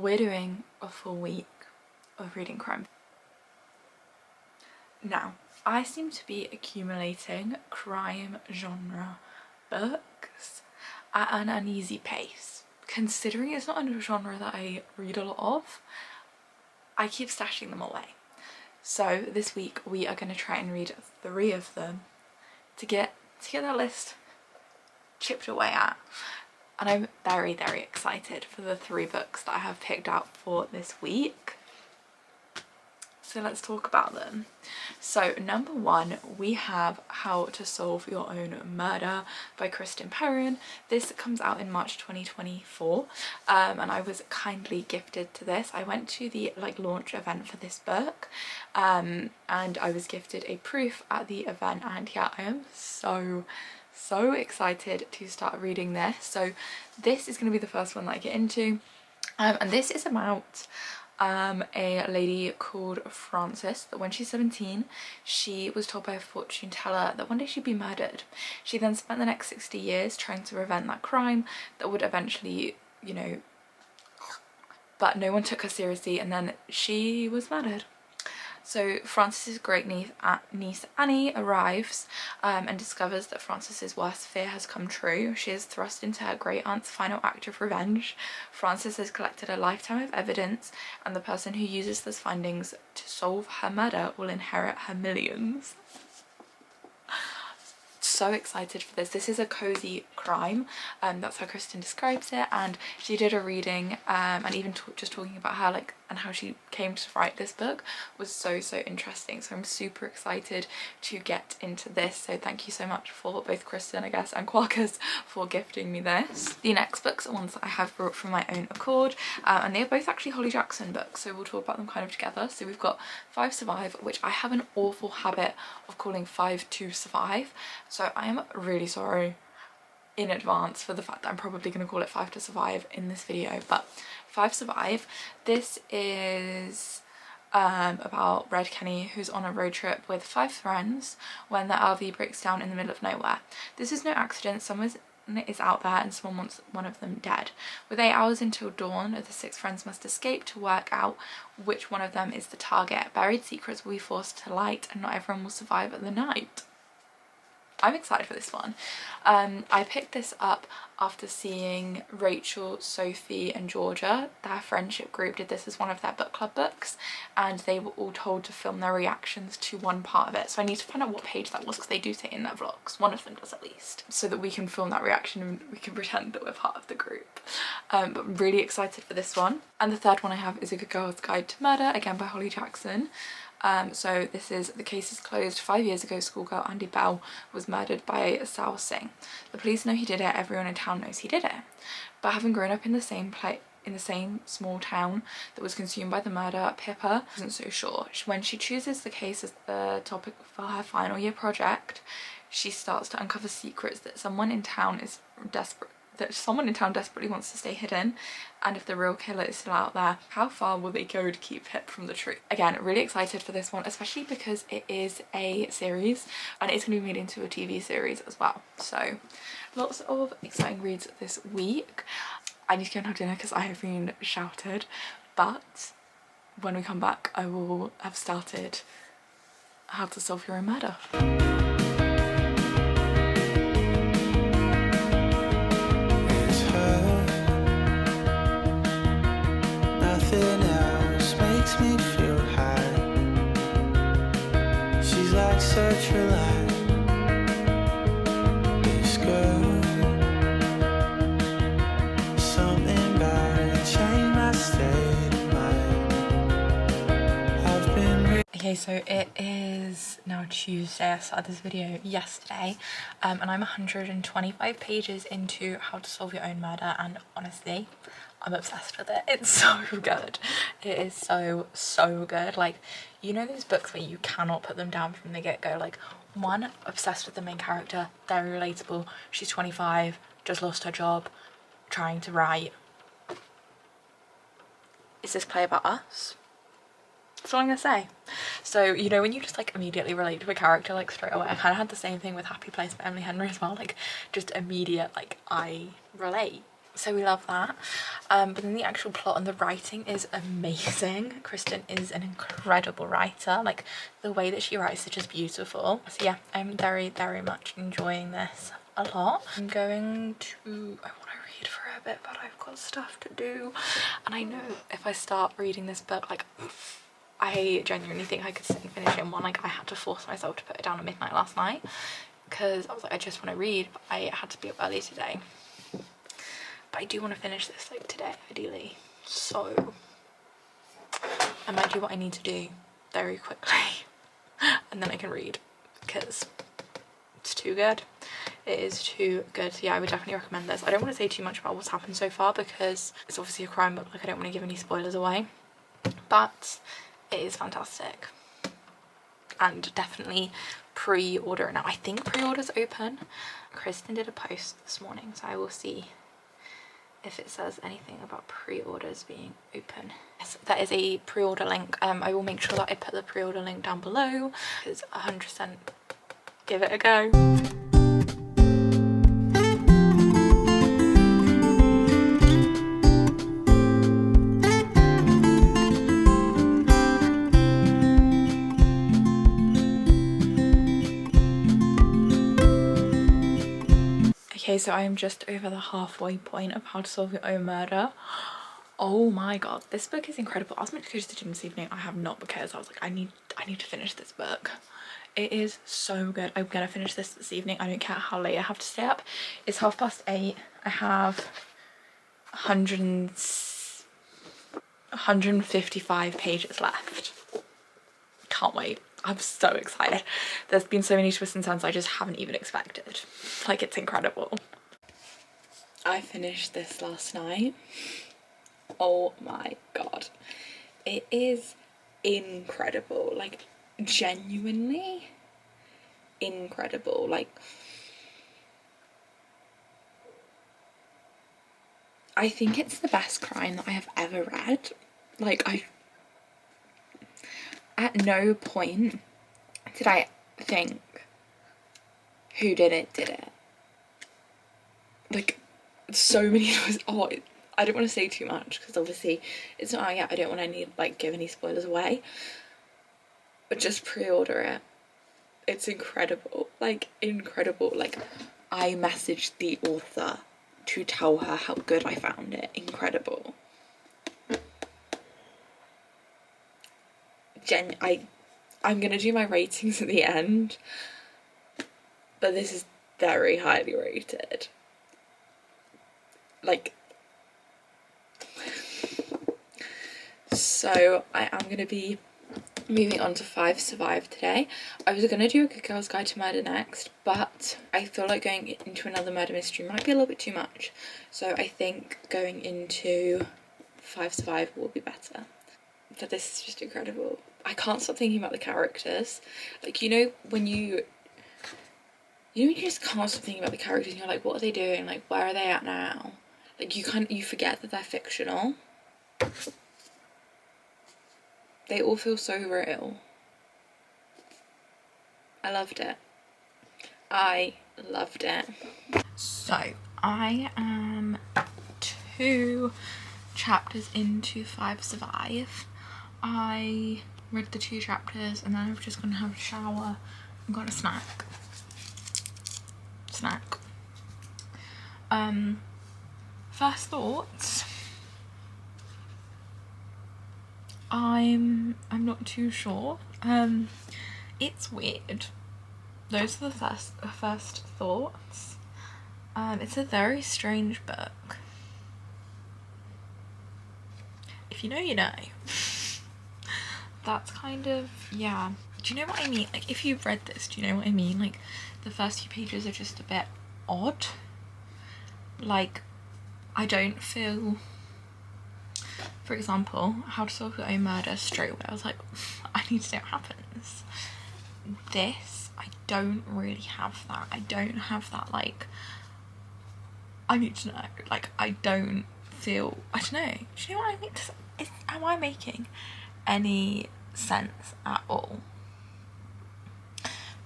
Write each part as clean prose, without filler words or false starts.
We're doing a full week of reading crime. Now, I seem to be accumulating crime genre books at an uneasy pace. Considering it's not a genre that I read a lot of, I keep stashing them away. So this week we are going to try and read 3 of them to get that list chipped away at. And I'm very, very excited for the 3 books that I have picked out for this week. So let's talk about them. So number 1, we have How to Solve Your Own Murder by Kristen Perrin. This comes out in March 2024, and I was kindly gifted to this. I went to the launch event for this book, and I was gifted a proof at the event, and yeah, I am so excited to start reading this. So this is going to be the first one that I get into, and this is about a lady called Frances that when she's 17 she was told by a fortune teller that one day she'd be murdered. She then spent the next 60 years trying to prevent that crime that would eventually, you know, but no one took her seriously, and then she was murdered. So Frances's great niece Annie arrives and discovers that Frances's worst fear has come true. She is thrust into her great aunt's final act of revenge. Frances has collected a lifetime of evidence, and the person who uses those findings to solve her murder will inherit her millions. So excited for this. This is a cozy crime, that's how Kristen describes it, and she did a reading and even just talking about her and how she came to write this book was so interesting. So I'm super excited to get into this. So thank you so much for both Kristen, I guess, and Quackers for gifting me this. The next books are ones that I have brought from my own accord, and they are both actually Holly Jackson books, so we'll talk about them kind of together. So we've got 5 Survive, which I have an awful habit of calling 5 to Survive, so I am really sorry in advance for the fact that I'm probably going to call it 5 to Survive in this video. But 5 Survive, this is about Red Kenny, who's on a road trip with 5 friends when the RV breaks down in the middle of nowhere. This is no accident. Someone is out there and someone wants one of them dead. With 8 hours until dawn, the 6 friends must escape to work out which one of them is the target. Buried secrets will be forced to light, and not everyone will survive the night. I'm excited for this one. I picked this up after seeing Rachel, Sophie and Georgia, their friendship group, did this as one of their book club books, and they were all told to film their reactions to one part of it. So I need to find out what page that was, because they do say in their vlogs, one of them does at least, so that we can film that reaction and we can pretend that we're part of the group. But I'm really excited for this one. And the third one I have is A Good Girl's Guide to Murder, again by Holly Jackson. So this is The Case is Closed. 5 years ago, schoolgirl Andy Bell was murdered by Sal Singh. The police know he did it, everyone in town knows he did it. But having grown up in the same small town that was consumed by the murder, Pippa isn't so sure. When she chooses the case as the topic for her final year project, she starts to uncover secrets that someone in town desperately wants to stay hidden, and if the real killer is still out there, how far will they go to keep Pip from the truth? Again, really excited for this one, especially because it is a series and it's going to be made into a TV series as well. So lots of exciting reads this week. I need to go and have dinner because I have been shouted, but when we come back I will have started How to Solve Your Own Murder. Nothing else makes me feel high. She's like such a light. This girl, something about her changed my state of mind. I've been Okay, so it is now Tuesday. I started this video yesterday, and I'm 125 pages into How to Solve Your Own Murder, and honestly, I'm obsessed with it. It's so good. It is so good. Like, you know those books where you cannot put them down from the get-go? Like, one, obsessed with the main character, very relatable. She's 25, just lost her job, trying to write. Is this play about us? That's all I'm gonna say. So, you know, when you just immediately relate to a character straight away, I kind of had the same thing with Happy Place by Emily Henry as well. Just immediate, I relate. so we love that. But then the actual plot and the writing is amazing. Kristen is an incredible writer. Like, the way that she writes is just beautiful. So yeah, I'm very, very much enjoying this a lot. I want to read for a bit, but I've got stuff to do. And I know if I start reading this book, like, I genuinely think I could sit and finish it in one. Like, I had to force myself to put it down at midnight last night because I was like, I just want to read, but I had to be up early today. But I do want to finish this like today, ideally. So I might do what I need to do very quickly and then I can read because it's too good. It is too good. So yeah, I would definitely recommend this. I don't want to say too much about what's happened so far because it's obviously a crime book. Like, I don't want to give any spoilers away, but it is fantastic. And definitely pre-order it now. I think pre-order's open. Kristen did a post this morning, so I will see if it says anything about pre-orders being open. Yes, there is a pre-order link. I will make sure that I put the pre-order link down below because 100% give it a go. Okay, so I am just over the halfway point of How to Solve Your Own Murder. Oh my god, this book is incredible. I was meant to go to the gym this evening. I have not because I was like, I need to finish this book. It is so good. I'm gonna finish this evening. I don't care how late I have to stay up. It's 8:30. I have 155 pages left. Can't wait. I'm so excited. There's been so many twists and turns I just haven't even expected. Like, it's incredible. I finished this last night. Oh my god. It is incredible. Like, genuinely incredible. Like, I think it's the best crime that I have ever read. Like, at no point did I think who did it. Like, so many I don't want to say too much because obviously it's not out yet. I don't want to give any spoilers away, but just pre-order it. It's incredible. Like, incredible. Like, I messaged the author to tell her how good I found it. Incredible. I'm gonna do my ratings at the end, but this is very highly rated. Like, so I am gonna be moving on to 5 Survive today. I was gonna do a Good Girl's Guide to Murder next, but I feel like going into another murder mystery might be a little bit too much. So I think going into 5 Survive will be better. But this is just incredible. I can't stop thinking about the characters. Like, you know when you just can't stop thinking about the characters and you're like, what are they doing? Like, where are they at now? Like, you forget that they're fictional. They all feel so real. I loved it. I loved it. So, I am 2 chapters into 5 Survive. I read the 2 chapters and then I'm just gonna have a shower and got a snack. First thoughts. I'm not too sure. It's weird. Those are the first thoughts. It's a very strange book. If you know, you know. That's kind of, yeah. Do you know what I mean? Like, if you've read this, do you know what I mean? Like, the first few pages are just a bit odd. Like, I don't feel, for example, How to Solve Your Own Murder, straight away I was like, I need to know what happens. This, I don't really have that. I don't have that, like, I need to know. Like, I don't feel, I don't know. Do you know what I mean? Am I making any sense at all?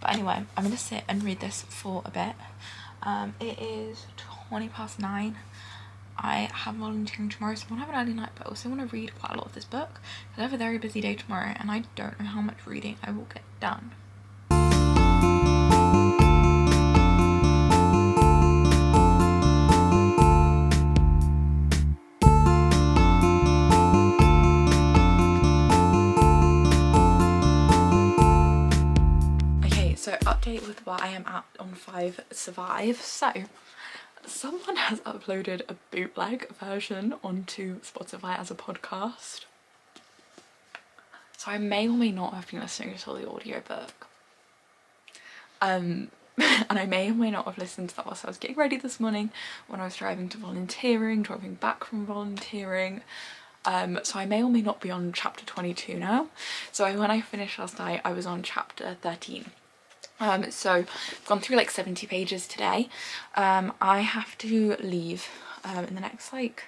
But anyway, I'm gonna sit and read this for a bit. It is 9:20. I have volunteering tomorrow, so I want to have an early night, but I also want to read quite a lot of this book because I have a very busy day tomorrow and I don't know how much reading I will get done. Okay, so update with where I am at on 5 Survive. So someone has uploaded a bootleg version onto Spotify as a podcast. So I may or may not have been listening to the audiobook. And I may or may not have listened to that whilst I was getting ready this morning when I was driving to volunteering, driving back from volunteering. So I may or may not be on chapter 22 now. So when I finished last night, I was on chapter 13. So I've gone through like 70 pages today. I have to leave in the next like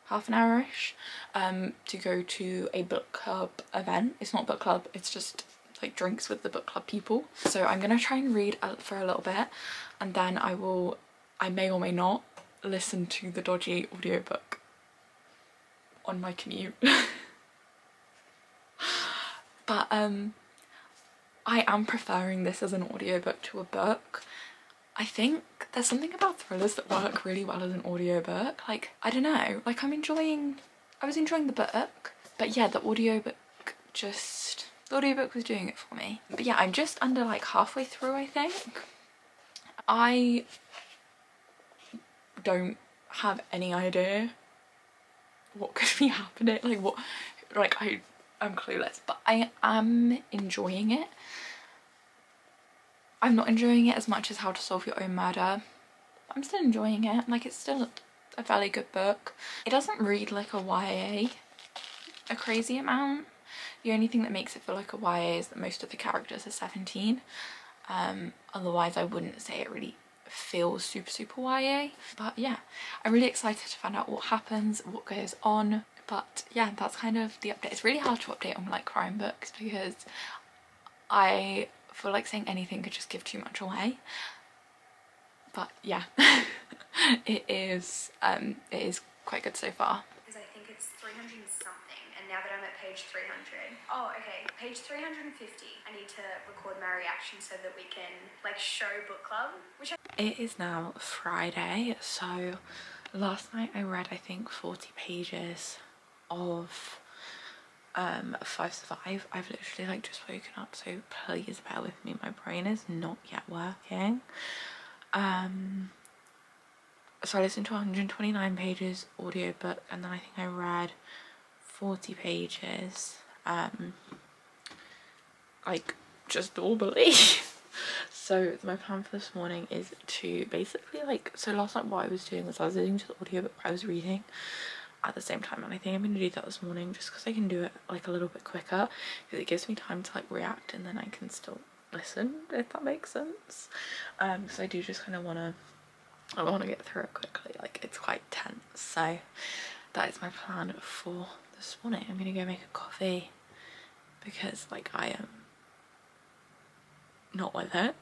half an hour-ish to go to a book club event. It's not book club, it's just like drinks with the book club people. So I'm gonna try and read for a little bit, and then I may or may not listen to the dodgy audiobook on my commute. But I am preferring this as an audiobook to a book. I think there's something about thrillers that work really well as an audiobook. Like, I don't know, like I was enjoying the book, but yeah, the audiobook was doing it for me. But yeah, I'm just under like halfway through, I think. I don't have any idea what could be happening, I'm clueless, but I am enjoying it. I'm not enjoying it as much as How to Solve Your Own Murder. I'm still enjoying it, like it's still a fairly good book. It doesn't read like a YA a crazy amount. The only thing that makes it feel like a YA is that most of the characters are 17. Otherwise I wouldn't say it really feels super YA. But yeah, I'm really excited to find out what happens, what goes on. But yeah, that's kind of the update. It's really hard to update on like crime books because I feel like saying anything could just give too much away. But yeah, it is quite good so far. Because I think it's 300 and something, and now that I'm at page 300. Oh, okay, page 350. I need to record my reaction so that we can like show book club, It is now Friday, so last night I read I think 40 pages of 5 Survive. I've literally like just woken up, so please bear with me, my brain is not yet working. So I listened to 129 pages audiobook, and then I think I read 40 pages like just normally. So my plan for this morning is to basically like, so last night what I was doing was I was listening to the audiobook I was reading at the same time, and I think I'm going to do that this morning just because I can do it like a little bit quicker, because it gives me time to like react and then I can still listen, if that makes sense. So I do just kind of want to get through it quickly, like it's quite tense. So that is my plan for this morning. I'm going to go make a coffee because like I am not with it.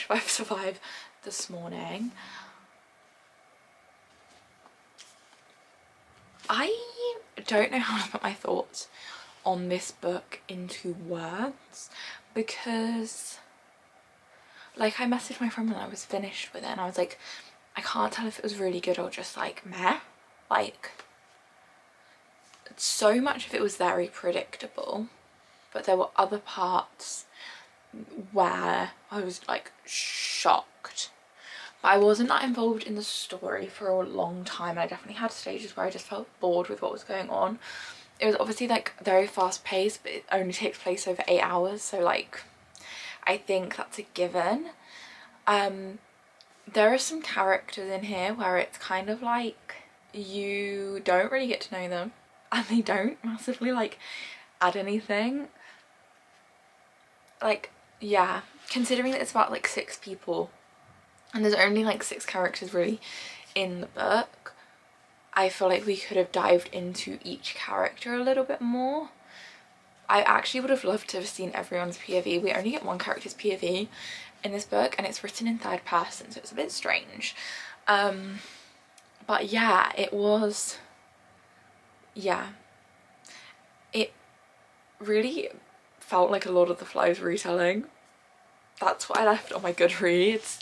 finished 5 to 5 this morning. I don't know how to put my thoughts on this book into words, because like I messaged my friend when I was finished with it and I was like, I can't tell if it was really good or just like meh. Like, so much of it was very predictable, but there were other parts where I was like shocked. But I wasn't that involved in the story for a long time. I definitely had stages where I just felt bored with what was going on. It was obviously like very fast paced, but it only takes place over 8 hours, so like I think that's a given. There are some characters in here where it's kind of like you don't really get to know them, and they don't massively like add anything. Like, yeah, considering that it's about like 6 people and there's only like 6 characters really in the book, I feel like we could have dived into each character a little bit more. I actually would have loved to have seen everyone's POV. We only get one character's POV in this book and it's written in 3rd person, so it's a bit strange. But yeah, it was, yeah, it really felt like a Lord of the Flies retelling. That's what I left on my Goodreads.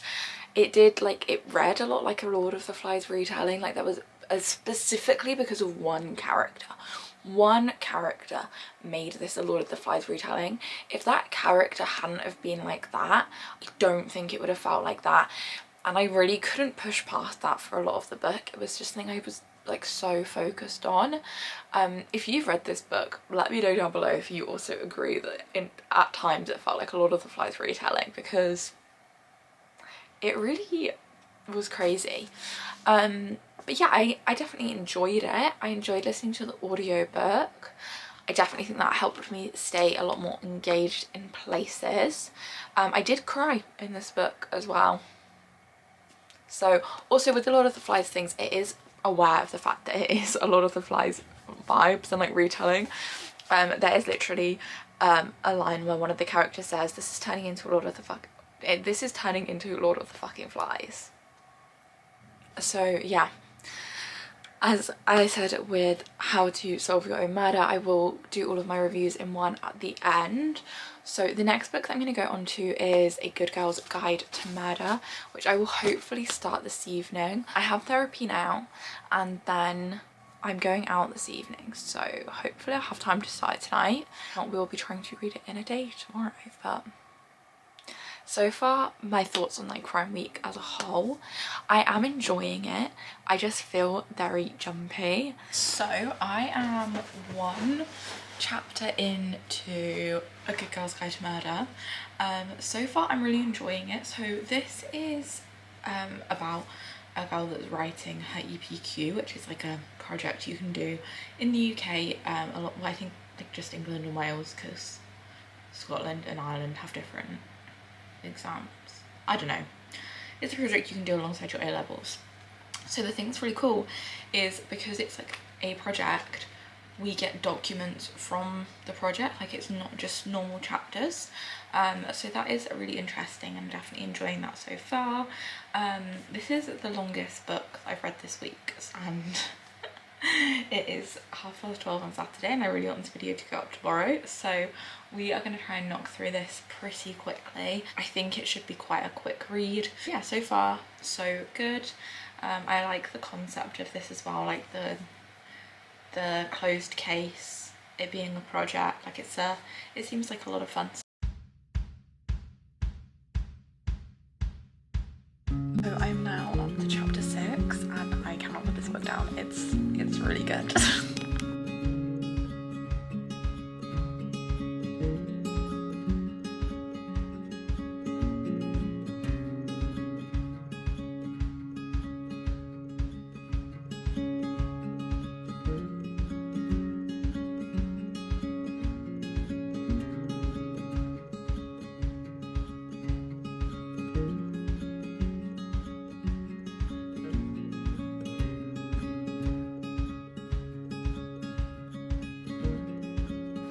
It did, like, it read a lot like a Lord of the Flies retelling. Like, that was specifically because of one character. One character made this a Lord of the Flies retelling. If that character hadn't have been like that, I don't think it would have felt like that. And I really couldn't push past that for a lot of the book. It was just something I was like so focused on. If you've read this book, let me know down below if you also agree that at times it felt like a Lord of the Flies retelling, because it really was crazy. But yeah, I definitely enjoyed it. I enjoyed listening to the audiobook. I definitely think that helped me stay a lot more engaged in places. I did cry in this book as well. So also with a lot of the Flies things, it is aware of the fact that it is a lot of the Flies vibes and like retelling. There is literally a line where one of the characters says, this is turning into Lord of the fucking Flies. So yeah, as I said with How to Solve Your Own Murder, I will do all of my reviews in one at the end. So the next book that I'm going to go on to is A Good Girl's Guide to Murder, which I will hopefully start this evening. I have therapy now and then I'm going out this evening, so hopefully I'll have time to start it tonight. We'll be trying to read it in a day tomorrow, but so far my thoughts on like Crime Week as a whole, I am enjoying it. I just feel very jumpy. So I am 1 chapter into A Good Girl's Guide to Murder. So far I'm really enjoying it. So this is about a girl that's writing her EPQ, which is like a project you can do in the UK a lot. Well, I think like just England and Wales, because Scotland and Ireland have different exams. I don't know. It's a project you can do alongside your A-levels. So the thing that's really cool is because it's like a project, we get documents from the project, like it's not just normal chapters. So that is really interesting. I'm definitely enjoying that so far. This is the longest book I've read this week, and it is 12:30 on Saturday and I really want this video to go up tomorrow, so we are going to try and knock through this pretty quickly. I think it should be quite a quick read. Yeah, so far so good. I like the concept of this as well, like the closed case, it being a project, like it seems like a lot of fun. So I'm now on to chapter 6 and I cannot put this book down. It's really good.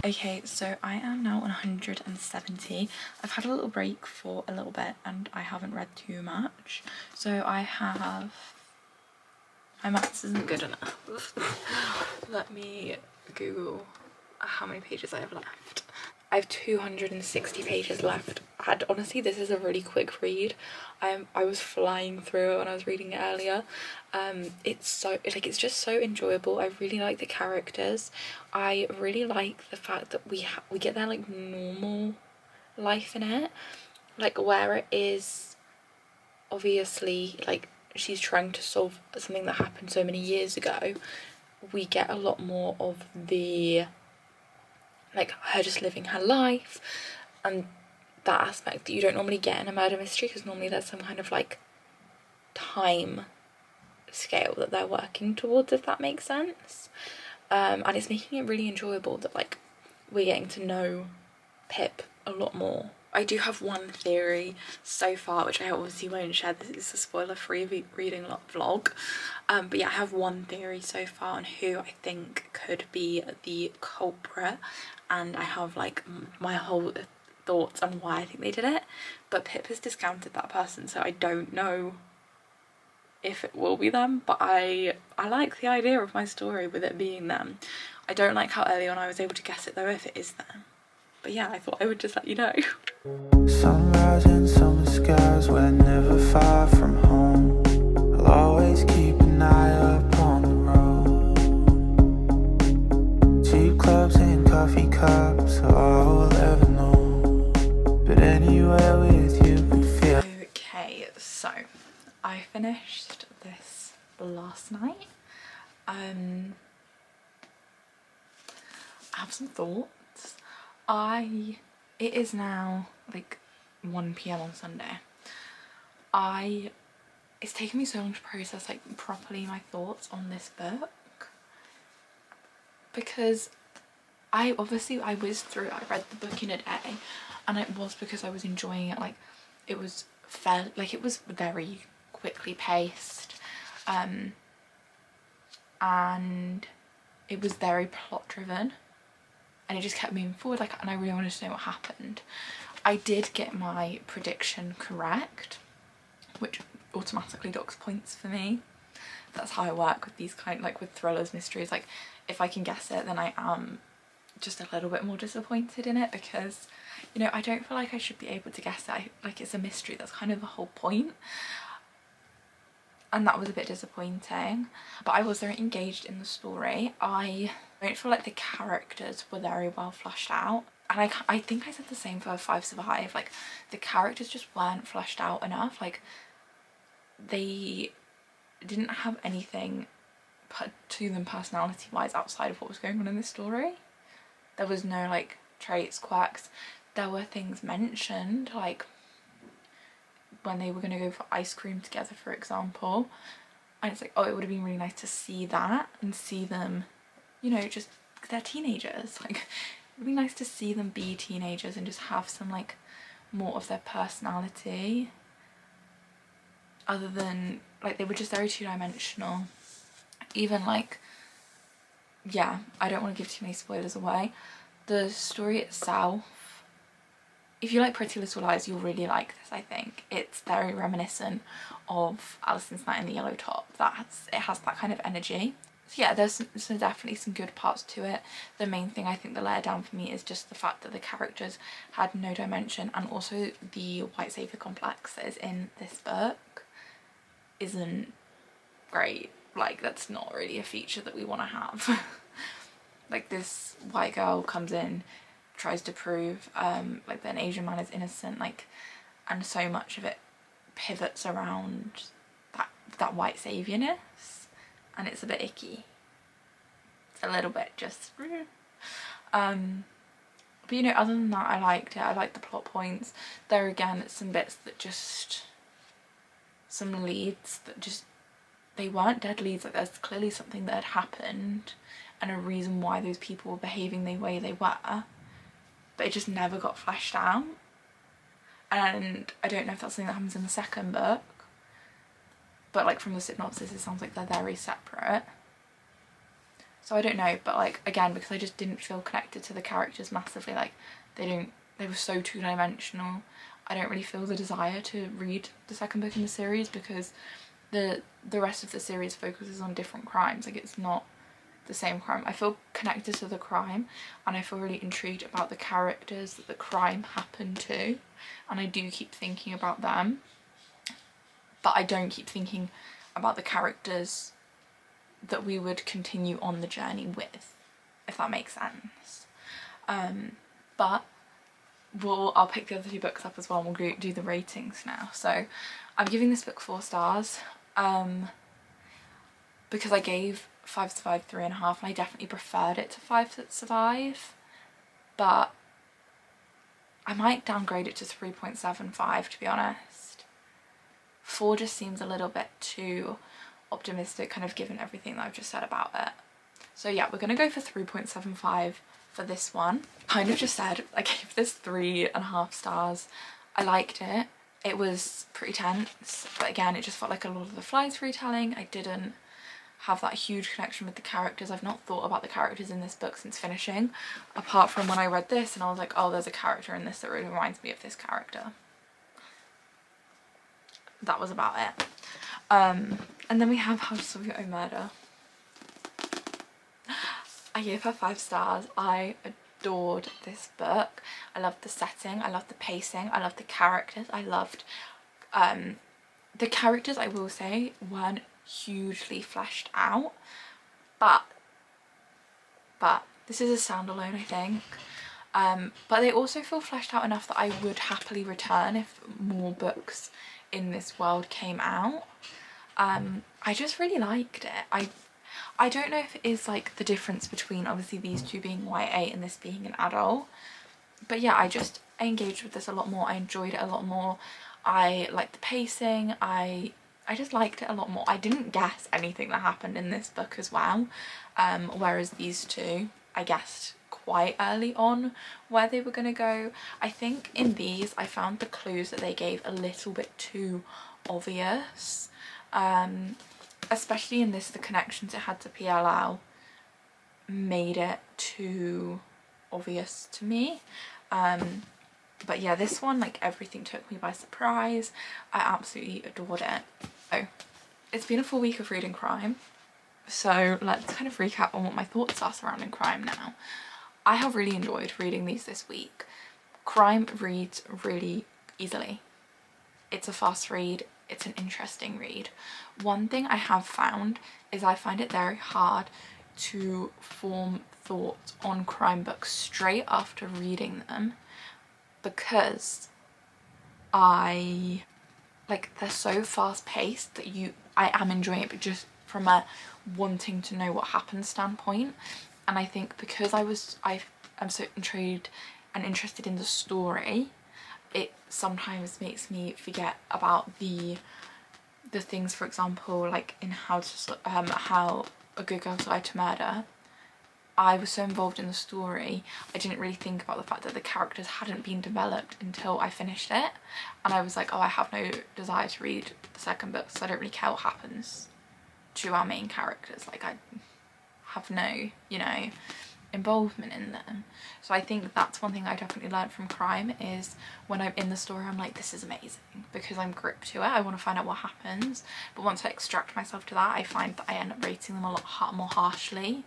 Okay, so I am now 170. I've had a little break for a little bit and I haven't read too much. So I have... My maths isn't good enough. Let me Google how many pages I have left. I have 260 pages left. And honestly, this is a really quick read. I was flying through it when I was reading it earlier. It's so, like, it's just so enjoyable. I really like the characters. I really like the fact that we get their like normal life in it, like where it is obviously like she's trying to solve something that happened so many years ago. We get a lot more of the like her just living her life and that aspect that you don't normally get in a murder mystery, because normally there's some kind of like time scale that they're working towards, if that makes sense. And it's making it really enjoyable that like we're getting to know Pip a lot more. I do have one theory so far, which I obviously won't share. This is a spoiler-free reading vlog. But yeah, I have one theory so far on who I think could be the culprit, and I have like my whole thoughts on why I think they did it. But Pip has discounted that person, so I don't know if it will be them, but I like the idea of my story with it being them. I don't like how early on I was able to guess it though if it is them. But yeah, I thought I would just let you know. Sunrise and summer skies, we're never far from home. I'll always keep an eye up on the road. Cheap clubs and coffee cups are all we'll ever know. But anywhere with you could feel. Okay, so I finished this last night. I have some thoughts. It is now like 1 PM on Sunday. It's taken me so long to process like properly my thoughts on this book, because I whizzed through it. I read the book in a day, and it was because I was enjoying it. Like it was it was very quickly paced, and it was very plot driven, and it just kept moving forward, like, and I really wanted to know what happened. I did get my prediction correct, which automatically docks points for me. That's how I work with these like with thrillers, mysteries. Like if I can guess it, then I am just a little bit more disappointed in it, because you know I don't feel like I should be able to guess it. Like it's a mystery, that's kind of the whole point. And that was a bit disappointing, but I was very engaged in the story. I don't feel like the characters were very well fleshed out, and I think I said the same for 5 Survive. Like the characters just weren't fleshed out enough. Like they didn't have anything put to them personality wise outside of what was going on in this story. There was no like traits, quirks. There were things mentioned, like when they were going to go for ice cream together, for example, and it's like, oh, it would have been really nice to see that and see them, you know, just, they're teenagers, like it would be nice to see them be teenagers and just have some like more of their personality, other than like they were just very two-dimensional. Even like, yeah, I don't want to give too many spoilers away. The story itself, if you like Pretty Little Lies, you'll really like this, I think. It's very reminiscent of Alison's Night in the Yellow Top. It has that kind of energy. So yeah, there's definitely some good parts to it. The main thing I think that let it down for me is just the fact that the characters had no dimension, and also the white saviour complex that is in this book isn't great. Like that's not really a feature that we want to have. Like this white girl comes in, tries to prove like that an Asian man is innocent, like, and so much of it pivots around that white saviourness, and it's a bit icky. It's a little bit just but you know, other than that, I liked it. I liked the plot points. There again, some bits that just, some leads that just, they weren't dead leads. Like there's clearly something that had happened and a reason why those people were behaving the way they were, but it just never got fleshed out. And I don't know if that's something that happens in the second book, but like from the synopsis it sounds like they're very separate. So I don't know, but like again, because I just didn't feel connected to the characters massively, like they were so two-dimensional, I don't really feel the desire to read the second book in the series, because the rest of the series focuses on different crimes. Like it's not the same crime. I feel connected to the crime, and I feel really intrigued about the characters that the crime happened to, and I do keep thinking about them, but I don't keep thinking about the characters that we would continue on the journey with, if that makes sense. But I'll pick the other 2 books up as well, and we'll do the ratings now. So I'm giving this book 4 stars, because I gave 5 Survive 3.5, and I definitely preferred it to 5 Survive, but I might downgrade it to 3.75 to be honest. 4 just seems a little bit too optimistic, kind of given everything that I've just said about it. So yeah, we're gonna go for 3.75 for this one. Kind of just said I gave this 3.5 stars. I liked it. It was pretty tense, but again, it just felt like a lot of the Flies retelling. I didn't have that huge connection with the characters. I've not thought about the characters in this book since finishing, apart from when I read this and I was like, oh, there's a character in this that really reminds me of this character. That was about it. And then we have How to Solve Your Own Murder. I gave her 5 stars. I adored this book. I loved the setting, I loved the pacing, I loved the characters, I loved the characters, I will say, weren't hugely fleshed out, but this is a standalone, I think, but they also feel fleshed out enough that I would happily return if more books in this world came out. I just really liked it. I don't know if it is like the difference between obviously these 2 being YA and this being an adult, but yeah, I engaged with this a lot more. I enjoyed it a lot more. I liked the pacing. I just liked it a lot more. I didn't guess anything that happened in this book as well, whereas these 2 I guessed quite early on where they were going to go. I think in these I found the clues that they gave a little bit too obvious, especially in this, the connections it had to PLL made it too obvious to me. But yeah, this one, like, everything took me by surprise. I absolutely adored it. So it's been a full week of reading crime, so let's kind of recap on what my thoughts are surrounding crime now. I have really enjoyed reading these this week. Crime reads really easily. It's a fast read, it's an interesting read. One thing I have found is I find it very hard to form thoughts on crime books straight after reading them, because they're so fast paced that I am enjoying it, but just from a wanting to know what happens standpoint. And I think because I am so intrigued and interested in the story, it sometimes makes me forget about the things, for example, like in How a Good Girl's Guide to Murder. I was so involved in the story, I didn't really think about the fact that the characters hadn't been developed until I finished it, and I was like, oh, I have no desire to read the second book, so I don't really care what happens to our main characters. Like, I have no, involvement in them. So I think that's one thing I definitely learned from crime, is when I'm in the story I'm like, this is amazing, because I'm gripped to it. I want to find out what happens, but once I extract myself to that, I find that I end up rating them a lot more harshly.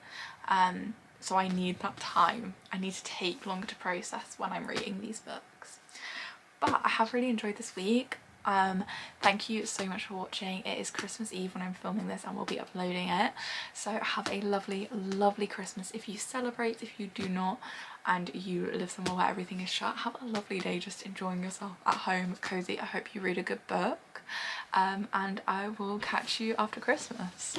So I need that time. I need to take longer to process when I'm reading these books. But I have really enjoyed this week. Thank you so much for watching. It is Christmas Eve when I'm filming this and we'll be uploading it, so have a lovely Christmas if you celebrate. If you do not and you live somewhere where everything is shut, have a lovely day just enjoying yourself at home, cozy. I hope you read a good book, and I will catch you after Christmas.